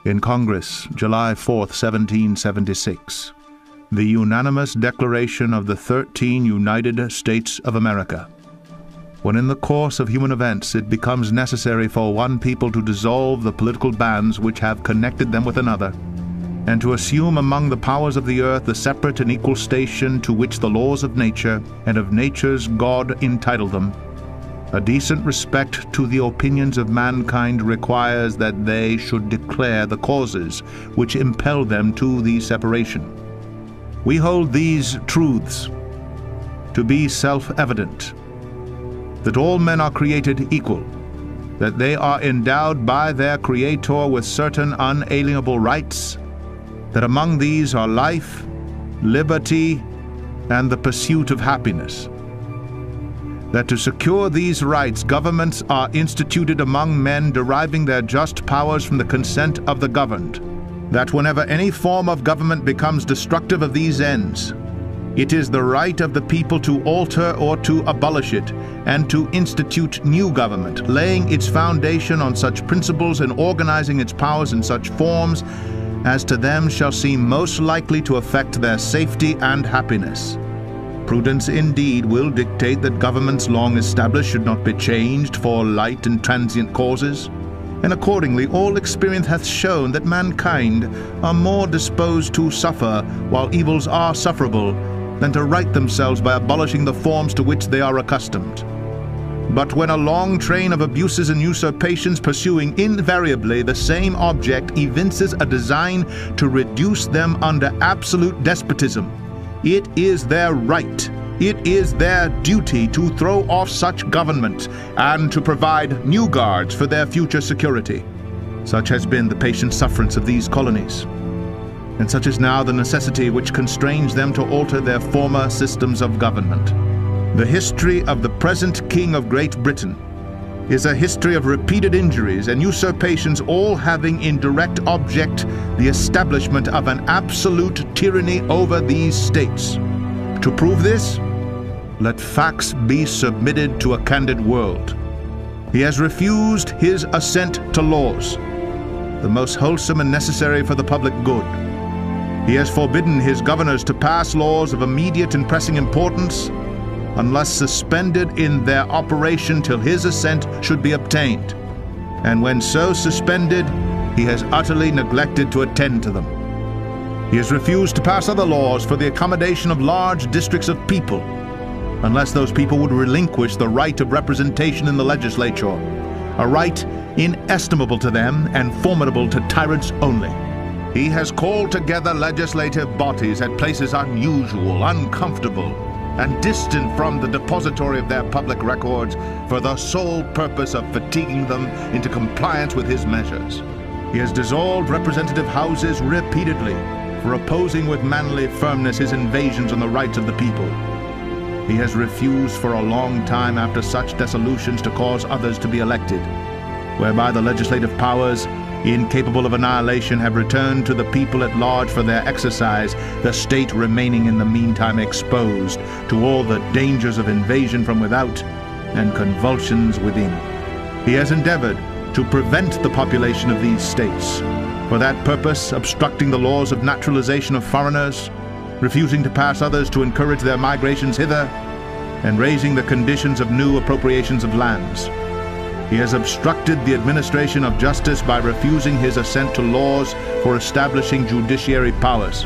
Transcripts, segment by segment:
In Congress, July 4, 1776, the unanimous declaration of the 13 United States of America. When in the course of human events it becomes necessary for one people to dissolve the political bands which have connected them with another, and to assume among the powers of the earth the separate and equal station to which the laws of nature and of nature's God entitle them, a decent respect to the opinions of mankind requires that they should declare the causes which impel them to the separation. We hold these truths to be self-evident, that all men are created equal, that they are endowed by their Creator with certain unalienable rights, that among these are life, liberty, and the pursuit of happiness, that to secure these rights governments are instituted among men deriving their just powers from the consent of the governed, that whenever any form of government becomes destructive of these ends, it is the right of the people to alter or to abolish it, and to institute new government, laying its foundation on such principles and organizing its powers in such forms as to them shall seem most likely to affect their safety and happiness. Prudence indeed will dictate that governments long established should not be changed for light and transient causes, and accordingly all experience hath shown that mankind are more disposed to suffer while evils are sufferable than to right themselves by abolishing the forms to which they are accustomed. But when a long train of abuses and usurpations pursuing invariably the same object evinces a design to reduce them under absolute despotism, it is their right, it is their duty to throw off such government and to provide new guards for their future security. Such has been the patient sufferance of these colonies, and such is now the necessity which constrains them to alter their former systems of government. The history of the present King of Great Britain is a history of repeated injuries and usurpations, all having in direct object the establishment of an absolute tyranny over these states. To prove this, let facts be submitted to a candid world. He has refused his assent to laws, the most wholesome and necessary for the public good. He has forbidden his governors to pass laws of immediate and pressing importance, unless suspended in their operation till his assent should be obtained. And when so suspended, he has utterly neglected to attend to them. He has refused to pass other laws for the accommodation of large districts of people, unless those people would relinquish the right of representation in the legislature, a right inestimable to them and formidable to tyrants only. He has called together legislative bodies at places unusual, uncomfortable, and distant from the depository of their public records for the sole purpose of fatiguing them into compliance with his measures. He has dissolved representative houses repeatedly for opposing with manly firmness his invasions on the rights of the people. He has refused for a long time after such dissolutions to cause others to be elected, whereby the legislative powers, incapable of annihilation, have returned to the people at large for their exercise, the state remaining in the meantime exposed to all the dangers of invasion from without and convulsions within. He has endeavored to prevent the population of these states, for that purpose obstructing the laws of naturalization of foreigners, refusing to pass others to encourage their migrations hither, and raising the conditions of new appropriations of lands. He has obstructed the administration of justice by refusing his assent to laws for establishing judiciary powers.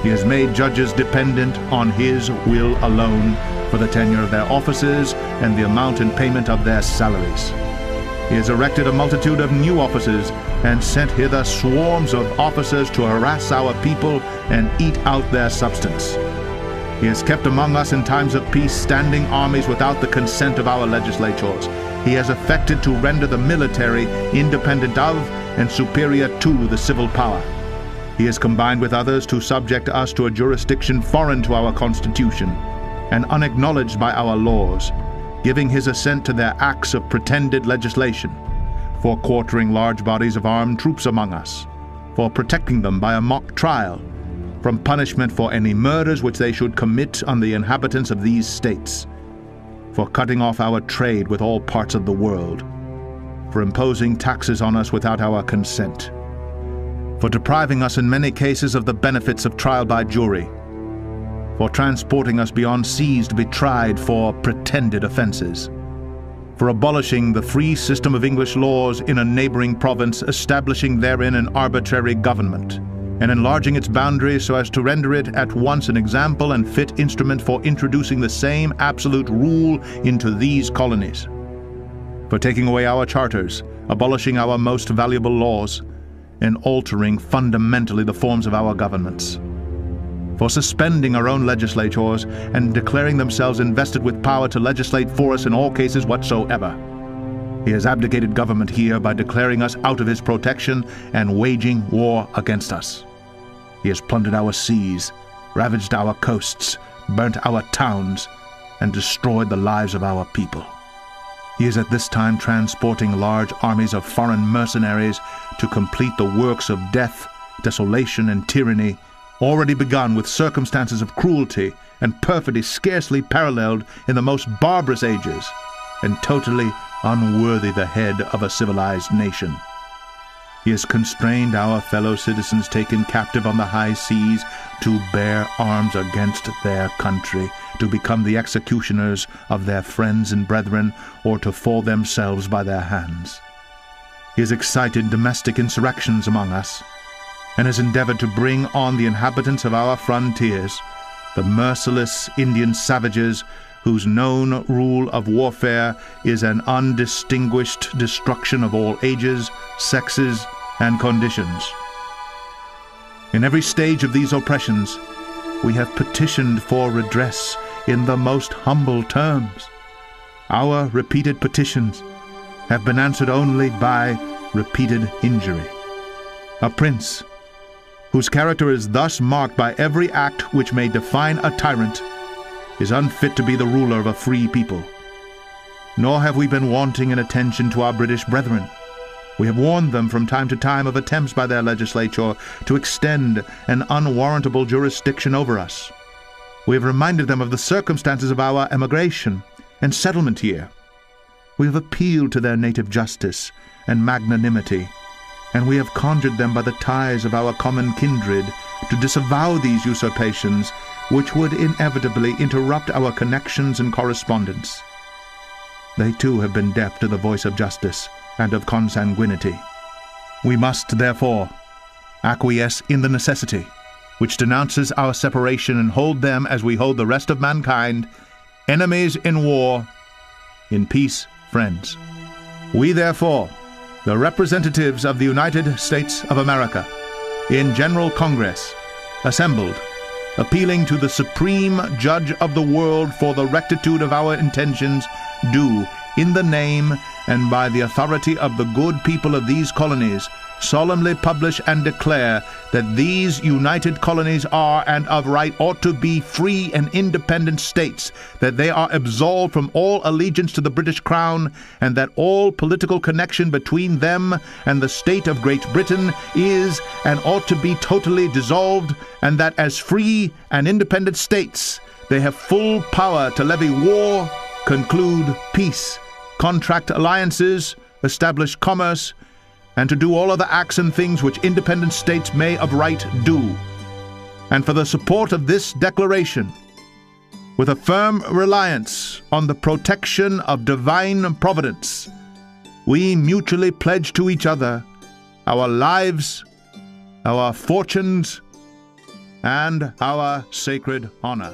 He has made judges dependent on his will alone for the tenure of their offices and the amount and payment of their salaries. He has erected a multitude of new offices and sent hither swarms of officers to harass our people and eat out their substance. He has kept among us in times of peace standing armies without the consent of our legislatures. He has affected to render the military independent of and superior to the civil power. He has combined with others to subject us to a jurisdiction foreign to our Constitution and unacknowledged by our laws, giving his assent to their acts of pretended legislation, for quartering large bodies of armed troops among us, for protecting them by a mock trial, from punishment for any murders which they should commit on the inhabitants of these states, for cutting off our trade with all parts of the world, for imposing taxes on us without our consent, for depriving us in many cases of the benefits of trial by jury, for transporting us beyond seas to be tried for pretended offenses, for abolishing the free system of English laws in a neighboring province, establishing therein an arbitrary government, and enlarging its boundaries so as to render it at once an example and fit instrument for introducing the same absolute rule into these colonies, for taking away our charters, abolishing our most valuable laws, and altering fundamentally the forms of our governments, for suspending our own legislatures and declaring themselves invested with power to legislate for us in all cases whatsoever. He has abdicated government here by declaring us out of his protection and waging war against us. He has plundered our seas, ravaged our coasts, burnt our towns, and destroyed the lives of our people. He is at this time transporting large armies of foreign mercenaries to complete the works of death, desolation, and tyranny, already begun with circumstances of cruelty and perfidy scarcely paralleled in the most barbarous ages, and totally unworthy the head of a civilized nation. He has constrained our fellow citizens taken captive on the high seas to bear arms against their country, to become the executioners of their friends and brethren, or to fall themselves by their hands. He has excited domestic insurrections among us, and has endeavored to bring on the inhabitants of our frontiers, the merciless Indian savages whose known rule of warfare is an undistinguished destruction of all ages, sexes, and conditions. In every stage of these oppressions, we have petitioned for redress in the most humble terms. Our repeated petitions have been answered only by repeated injury. A prince, whose character is thus marked by every act which may define a tyrant, is unfit to be the ruler of a free people. Nor have we been wanting in attention to our British brethren. We have warned them from time to time of attempts by their legislature to extend an unwarrantable jurisdiction over us. We have reminded them of the circumstances of our emigration and settlement here. We have appealed to their native justice and magnanimity, and we have conjured them by the ties of our common kindred to disavow these usurpations, which would inevitably interrupt our connections and correspondence. They too have been deaf to the voice of justice and of consanguinity. We must, therefore, acquiesce in the necessity which denounces our separation and hold them, as we hold the rest of mankind, enemies in war, in peace friends. We, therefore, the representatives of the United States of America, in General Congress, assembled, appealing to the Supreme Judge of the world for the rectitude of our intentions, do, in the name and by the authority of the good people of these colonies, solemnly publish and declare that these united colonies are and of right ought to be free and independent states, that they are absolved from all allegiance to the British Crown, and that all political connection between them and the state of Great Britain is and ought to be totally dissolved, and that as free and independent states they have full power to levy war, conclude peace, contract alliances, establish commerce, and to do all other acts and things which independent states may of right do. And for the support of this declaration, with a firm reliance on the protection of divine providence, we mutually pledge to each other our lives, our fortunes, and our sacred honor.